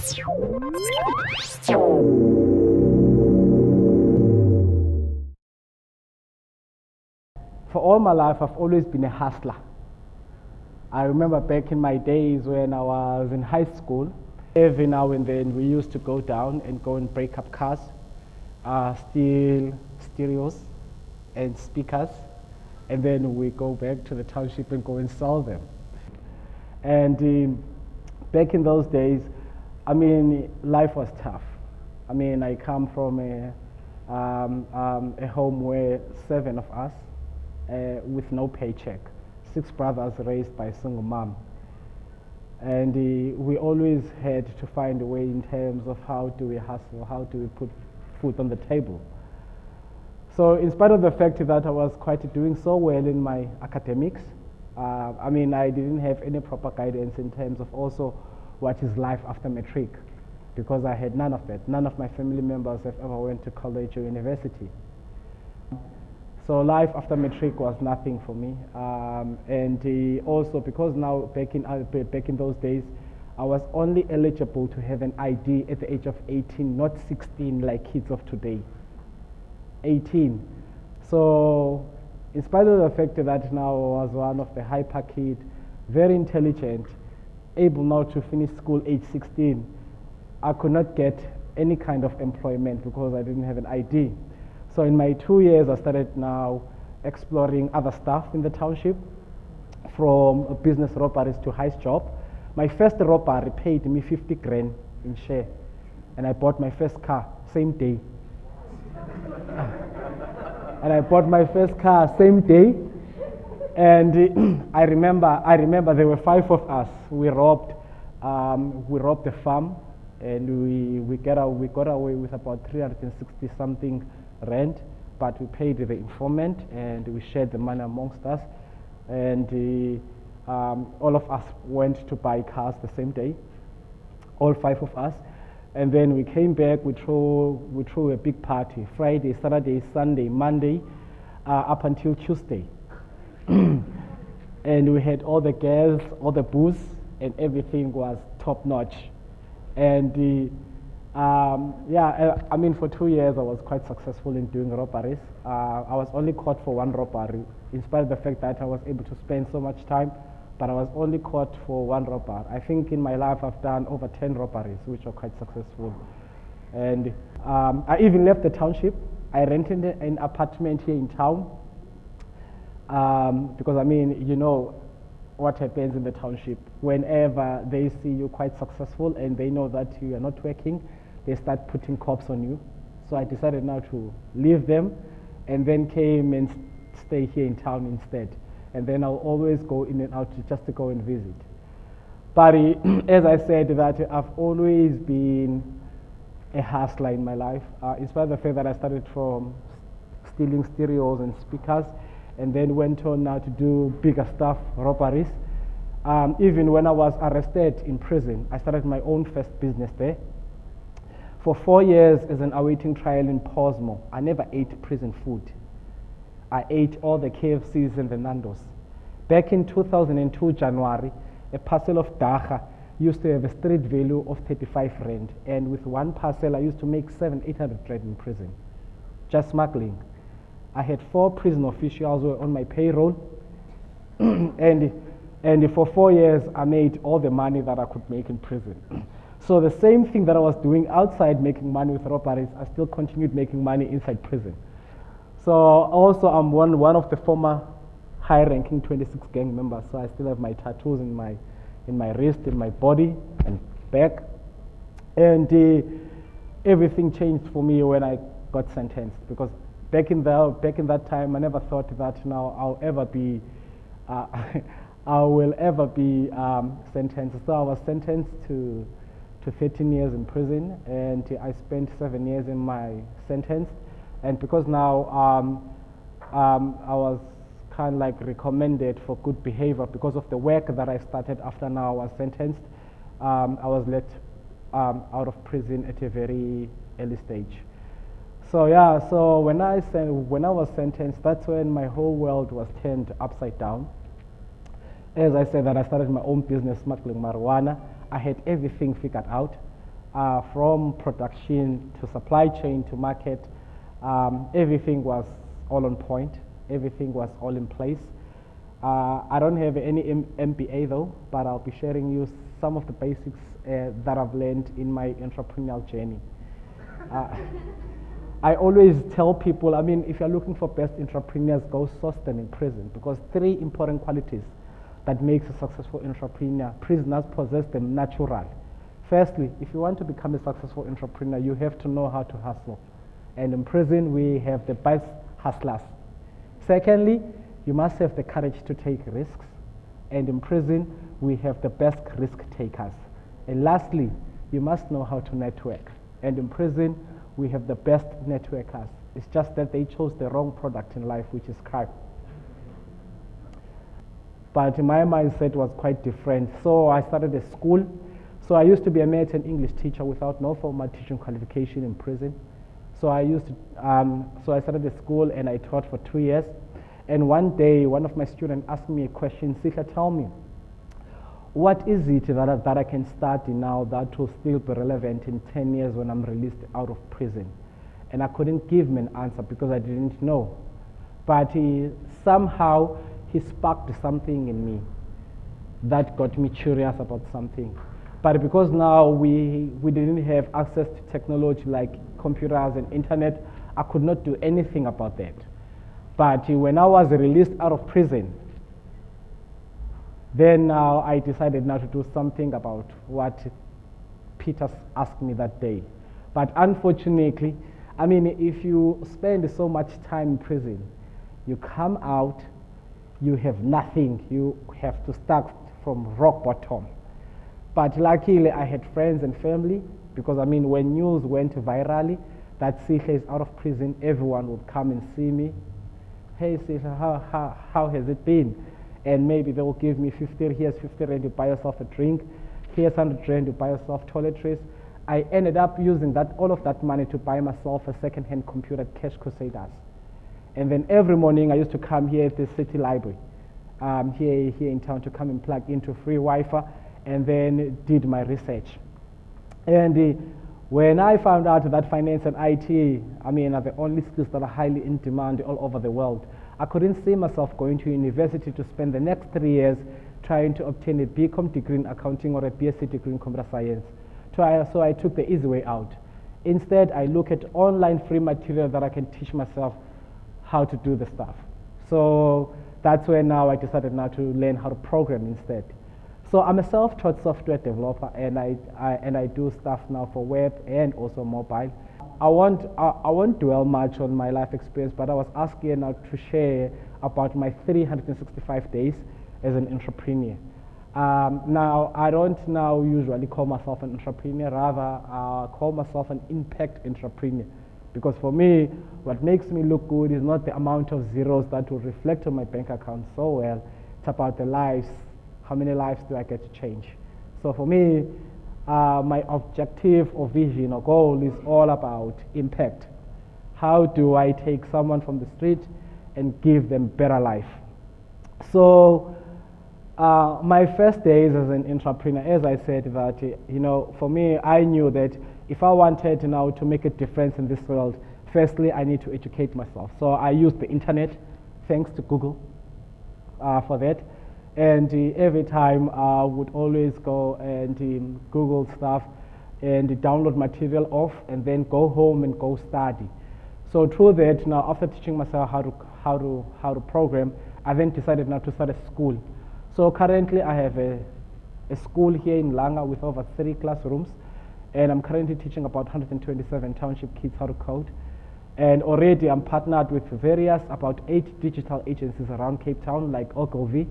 For all my life, I've always been a hustler. I remember back in my days when I was in high school, every now and then we used to go down and go and break up cars, steal stereos and speakers, and then we go back to the township and go and sell them. And back in those days, I mean, life was tough. I mean, I come from a home where 7 of us with no paycheck, 6 brothers raised by a single mom. And we always had to find a way in terms of how do we hustle, how do we put food on the table. So in spite of the fact that I was quite doing so well in my academics, I mean, I didn't have any proper guidance in terms of also what is life after matric, because I had none of that. None of my family members have ever went to college or university. So life after matric was nothing for me, and also because now back in those days, I was only eligible to have an ID at the age of 18, not 16 like kids of today. 18. So in spite of the fact that now I was one of the hyper kid, very intelligent, able now to finish school age 16, I could not get any kind of employment because I didn't have an ID. So in my 2 years, I started now exploring other stuff in the township, from business robberies to heist job. My first robbery paid me 50 grand in share, and I bought my first car same day. And I bought my first car same day, and I remember there were 5 of us. We robbed the farm, and we got away with about 360 something rent, but we paid the informant and we shared the money amongst us, and all of us went to buy cars the same day, all 5 of us, and then we came back. We threw a big party, Friday, Saturday, Sunday, Monday, up until Tuesday. And we had all the girls, all the booze, and everything was top notch. And I mean, for 2 years I was quite successful in doing robberies. I was only caught for 1 robbery, in spite of the fact that I was able to spend so much time, but I was only caught for 1 robbery. I think in my life I've done over 10 robberies, which are quite successful. And I even left the township. I rented an apartment here in town, because I mean, you know what happens in the township. Whenever they see you quite successful and they know that you are not working, they start putting cops on you. So I decided now to leave them, and then came and stay here in town instead. And then I'll always go in and out just to go and visit. But as I said, that I've always been a hustler in my life, in spite of the fact that I started from stealing stereos and speakers, and then went on now to do bigger stuff, robberies. Even when I was arrested in prison, I started my own first business there. For 4 years as an awaiting trial in Posmo, I never ate prison food. I ate all the KFCs and the Nandos. Back in 2002, January, a parcel of dacha used to have a street value of 35 rand, and with 1 parcel I used to make 700-800 rand in prison, just smuggling. I had 4 prison officials who were on my payroll, and for 4 years I made all the money that I could make in prison. So the same thing that I was doing outside, making money with robberies, I still continued making money inside prison. So also I'm one of the former high-ranking 26 gang members, so I still have my tattoos in my wrist, in my body and back. And everything changed for me when I got sentenced, because back in that time I never thought that now I will ever be sentenced. So I was sentenced to 13 years in prison, and I spent 7 years in my sentence. And because now I was kind of like recommended for good behavior because of the work that I started after now I was sentenced, I was let out of prison at a very early stage. So yeah, so when I was sentenced, that's when my whole world was turned upside down. As I said, that I started my own business smuggling marijuana. I had everything figured out. from production to supply chain to market. Everything was all on point. Everything was all in place. I don't have any MBA though, but I'll be sharing you some of the basics that I've learned in my entrepreneurial journey. I always tell people, I mean, if you're looking for best entrepreneurs, go Soston in prison, because 3 important qualities that makes a successful entrepreneur, prisoners possess them naturally. Firstly, if you want to become a successful entrepreneur, you have to know how to hustle. And in prison, we have the best hustlers. Secondly, you must have the courage to take risks. And in prison, we have the best risk takers. And lastly, you must know how to network. And in prison, we have the best networkers. It's just that they chose the wrong product in life, which is crime. But my mindset was quite different. So I started a school. So I used to be a math and English teacher without no formal teaching qualification in prison. So I started a school and I taught for 2 years. And one day, one of my students asked me a question. Sihle, tell me, what is it that I can start now that will still be relevant in 10 years when I'm released out of prison? And I couldn't give him an answer because I didn't know. But somehow he sparked something in me that got me curious about something. But because now we didn't have access to technology like computers and internet, I could not do anything about that. But when I was released out of prison, then now I decided now to do something about what Peter asked me that day. But unfortunately, I mean, if you spend so much time in prison, you come out, you have nothing. You have to start from rock bottom. But luckily, I had friends and family, because I mean, when news went virally that Sihle is out of prison, everyone would come and see me. Hey Sihle, how has it been? And maybe they will give me 50, here's 50 rand, you buy yourself a drink. Here's 100 rand, you buy yourself toiletries. I ended up using all of that money to buy myself a second-hand computer at Cash Crusaders. And then every morning I used to come here at the city library, here in town, to come and plug into free Wi-Fi, and then did my research. And when I found out that finance and IT, I mean, are the only skills that are highly in demand all over the world, I couldn't see myself going to university to spend the next 3 years trying to obtain a BCom degree in accounting or a BSc degree in computer science. So I took the easy way out. Instead, I look at online free material that I can teach myself how to do the stuff. So that's where now I decided now to learn how to program instead. So I'm a self-taught software developer, and I do stuff now for web and also mobile. I won't dwell much on my life experience, but I was asked here now to share about my 365 days as an entrepreneur. Now, I don't now usually call myself an entrepreneur, rather I call myself an impact entrepreneur. Because for me, what makes me look good is not the amount of zeros that will reflect on my bank account so well, it's about the lives. How many lives do I get to change? So for me, my objective or vision or goal is all about impact. How do I take someone from the street and give them better life? So my first days as an entrepreneur, as I said, that for me, I knew that if I wanted now to make a difference in this world, firstly, I need to educate myself. So I used the internet, thanks to Google, for that. And every time I would always go and Google stuff and download material off, and then go home and go study. So through that, now after teaching myself how to program, I then decided now to start a school. So currently I have a school here in Langa with over 3 classrooms, and I'm currently teaching about 127 township kids how to code. And already I'm partnered with about 8 digital agencies around Cape Town, like Ogilvy,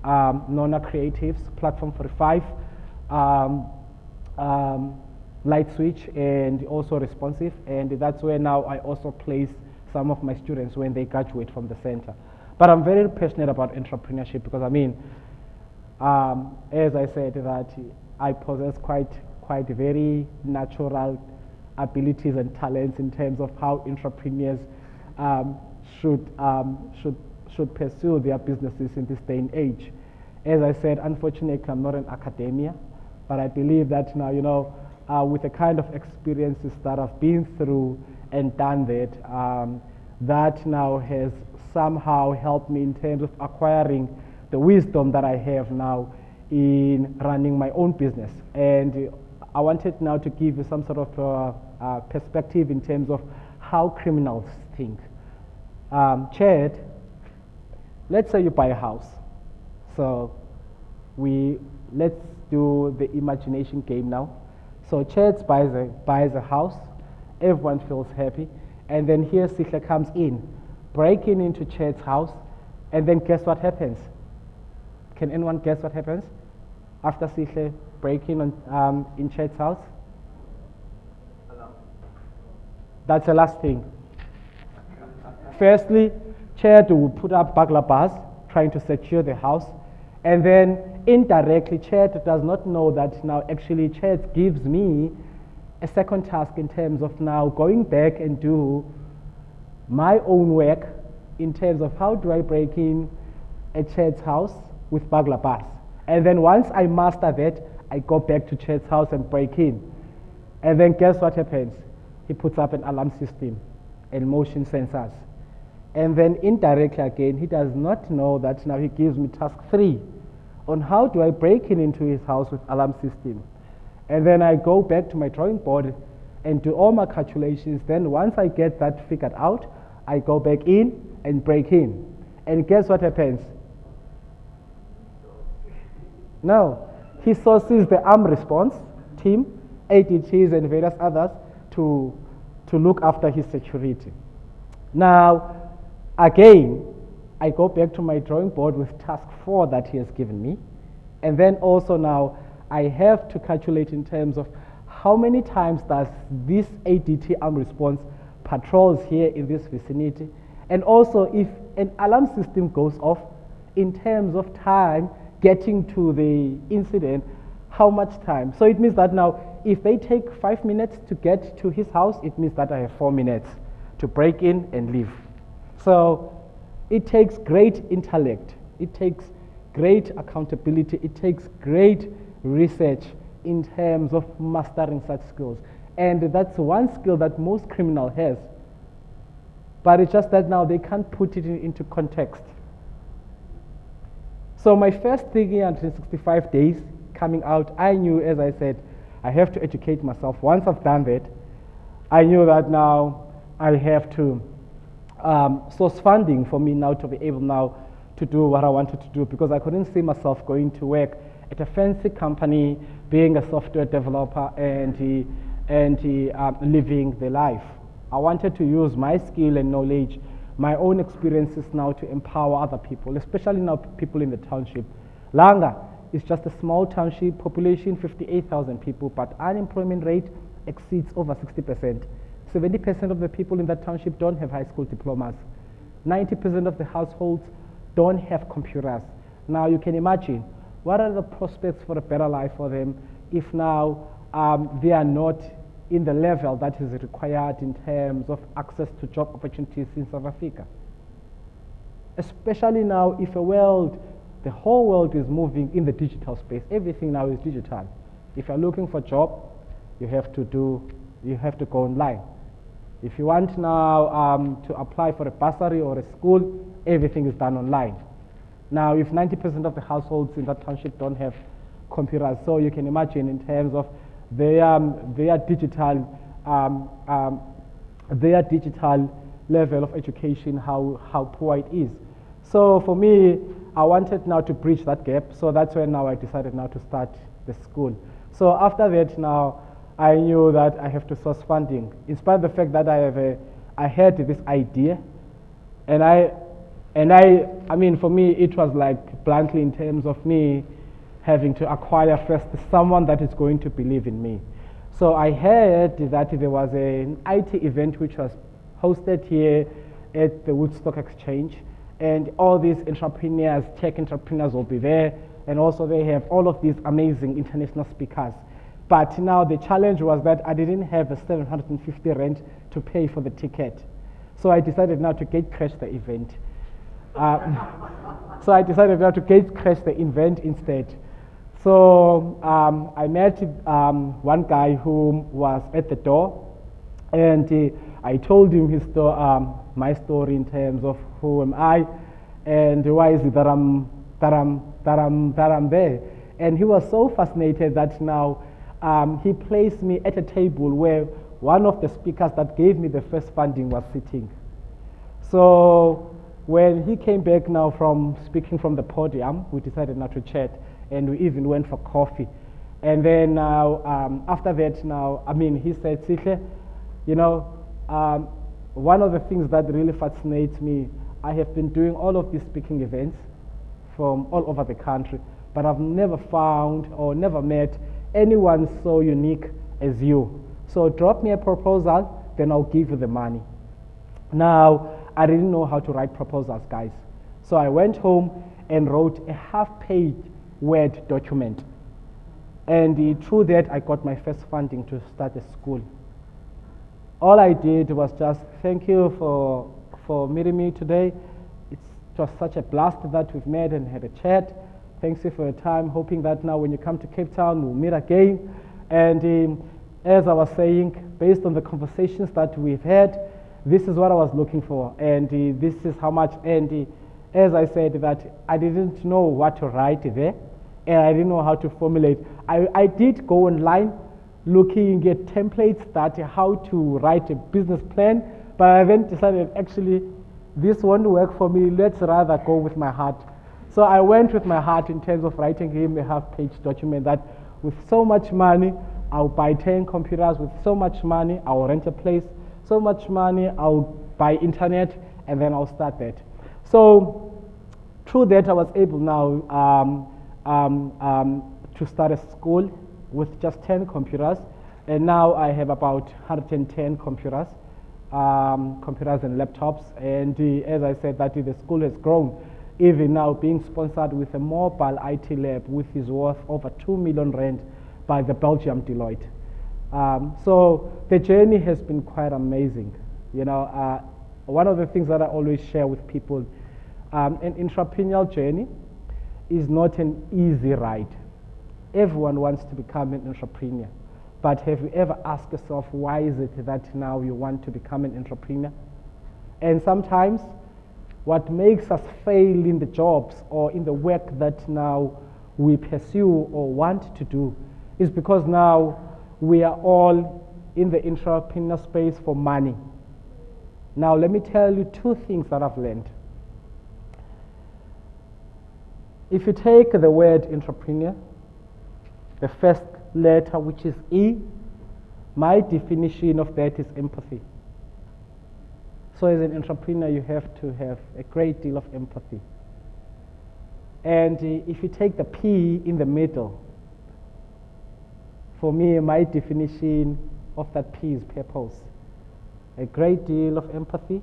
Nona Creatives, Platform 45, Light Switch, and also Responsive. And that's where now I also place some of my students when they graduate from the center. But I'm very passionate about entrepreneurship because, I mean, as I said, that I possess quite very natural abilities and talents in terms of how entrepreneurs should pursue their businesses in this day and age. As I said, unfortunately, I'm not in academia, but I believe that now, with the kind of experiences that I've been through and done that, that now has somehow helped me in terms of acquiring the wisdom that I have now in running my own business. And I wanted now to give you some sort of perspective in terms of how criminals think. Chad, let's say you buy a house. So let's do the imagination game now. So Chad buys a house, everyone feels happy, and then here Sihle comes in, breaking into Chad's house, and then guess what happens? Can anyone guess what happens after Sihle breaking in Chad's house? That's the last thing. Firstly, Chad will put up burglar bars trying to secure the house, and then indirectly Chad does not know that now actually Chad gives me a second task in terms of now going back and do my own work in terms of how do I break in a Chad's house with burglar bars. And then once I master that, I go back to Chad's house and break in. And then guess what happens? He puts up an alarm system and motion sensors. And then indirectly again, he does not know that now he gives me task 3 on how do I break into his house with alarm system. And then I go back to my drawing board and do all my calculations. Then once I get that figured out, I go back in and break in. And guess what happens? No, he sources the armed response team, ADTs and various others to look after his security. Now, again, I go back to my drawing board with task 4 that he has given me. And then also now, I have to calculate in terms of how many times does this ADT armed response patrols here in this vicinity. And also if an alarm system goes off, in terms of time getting to the incident, how much time? So it means that now if they take 5 minutes to get to his house, it means that I have 4 minutes to break in and leave. So it takes great intellect, it takes great accountability, it takes great research in terms of mastering such skills. And that's one skill that most criminal has. But it's just that now they can't put it into context. So my first 365 days coming out, I knew, as I said, I have to educate myself. Once I've done that, I knew that now I have to source funding for me now to be able now to do what I wanted to do, because I couldn't see myself going to work at a fancy company, being a software developer and living the life. I wanted to use my skill and knowledge, my own experiences now to empower other people, especially now people in the township. Langa is just a small township, population 58,000 people, but unemployment rate exceeds over 60%. 70% of the people in that township don't have high school diplomas. 90% of the households don't have computers. Now you can imagine, what are the prospects for a better life for them if now they are not in the level that is required in terms of access to job opportunities in South Africa? Especially now if the whole world is moving in the digital space. Everything now is digital. If you're looking for a job, you have to go online. If you want now to apply for a bursary or a school, everything is done online. Now, if 90% of the households in that township don't have computers, so you can imagine in terms of their digital level of education, how poor it is. So for me, I wanted now to bridge that gap. So that's when now I decided now to start the school. So after that now, I knew that I have to source funding. In spite of the fact that I had this idea, and I mean, for me, it was like bluntly in terms of me having to acquire first someone that is going to believe in me. So I heard that there was an IT event which was hosted here at the Woodstock Exchange, and all these entrepreneurs, tech entrepreneurs will be there, and also they have all of these amazing international speakers. But now the challenge was that I didn't have a 750 rand to pay for the ticket. So I decided now to gate crash the event. So I decided now to gate crash the event instead. So I met one guy who was at the door, and I told him my story in terms of who am I, and why is it that I'm there. And he was so fascinated that now he placed me at a table where one of the speakers that gave me the first funding was sitting. So when he came back now from speaking from the podium, we decided not to chat, and we even went for coffee. And then now, after that now, he said, Sihle, one of the things that really fascinates me, I have been doing all of these speaking events from all over the country, but I've never found or never met anyone so unique as you. So drop me a proposal, then I'll give you the money. Now, I didn't know how to write proposals, guys. So I went home and wrote a half-page Word document. And through that, I got my first funding to start a school. All I did was just thank you for meeting me today. It's just such a blast that we've met and had a chat. Thanks you for your time, hoping that now when you come to Cape Town, we'll meet again. And as I was saying, based on the conversations that we've had, this is what I was looking for, and this is how much. And as I said, that I didn't know what to write there, and I didn't know how to formulate. I did go online looking at templates that how to write a business plan, but I then decided actually this won't work for me. Let's rather go with my heart. So I went with my heart in terms of writing him a half-page document that with so much money, I'll buy 10 computers. With so much money, I'll rent a place. So much money, I'll buy internet, and then I'll start that. So through that, I was able now to start a school with just 10 computers, and now I have about 110 computers and laptops. And as I said, that the school has grown, even now being sponsored with a mobile IT lab, which is worth over 2 million rand by the Belgium Deloitte. So the journey has been quite amazing. One of the things that I always share with people, an entrepreneurial journey is not an easy ride. Everyone wants to become an entrepreneur, but have you ever asked yourself, why is it that now you want to become an entrepreneur? And sometimes what makes us fail in the jobs or in the work that now we pursue or want to do is because now we are all in the entrepreneur space for money. Now, let me tell you two things that I've learned. If you take the word entrepreneur, the first letter, which is E, my definition of that is empathy. So as an entrepreneur, you have to have a great deal of empathy. And if you take the P in the middle, for me, my definition of that P is purpose. A great deal of empathy,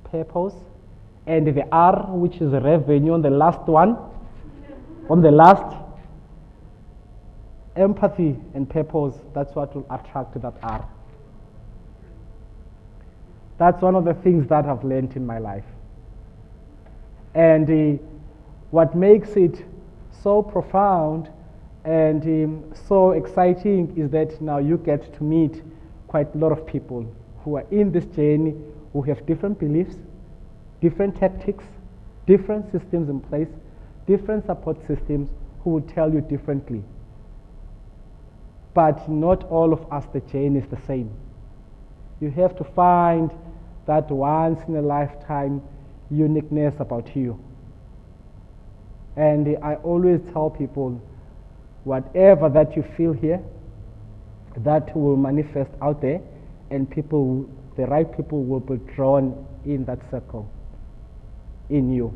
purpose, and the R, which is revenue on the last one, on the last, empathy and purpose, that's what will attract that R. That's one of the things that I've learned in my life. And what makes it so profound and so exciting is that now you get to meet quite a lot of people who are in this journey, who have different beliefs, different tactics, different systems in place, different support systems, who will tell you differently. But not all of us, the journey is the same. You have to find that once in a lifetime uniqueness about you. And I always tell people, whatever that you feel here, that will manifest out there, and the right people will be drawn in that circle, in you.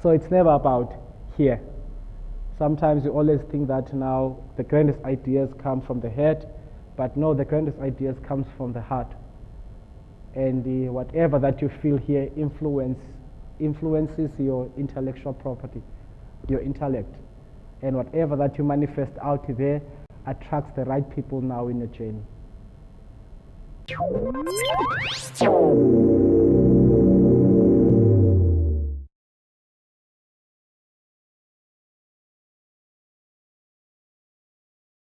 So it's never about here. Sometimes you always think that now the greatest ideas come from the head, but no, the greatest ideas comes from the heart. And whatever that you feel here influences your intellectual property, your intellect. And whatever that you manifest out there attracts the right people now in your journey.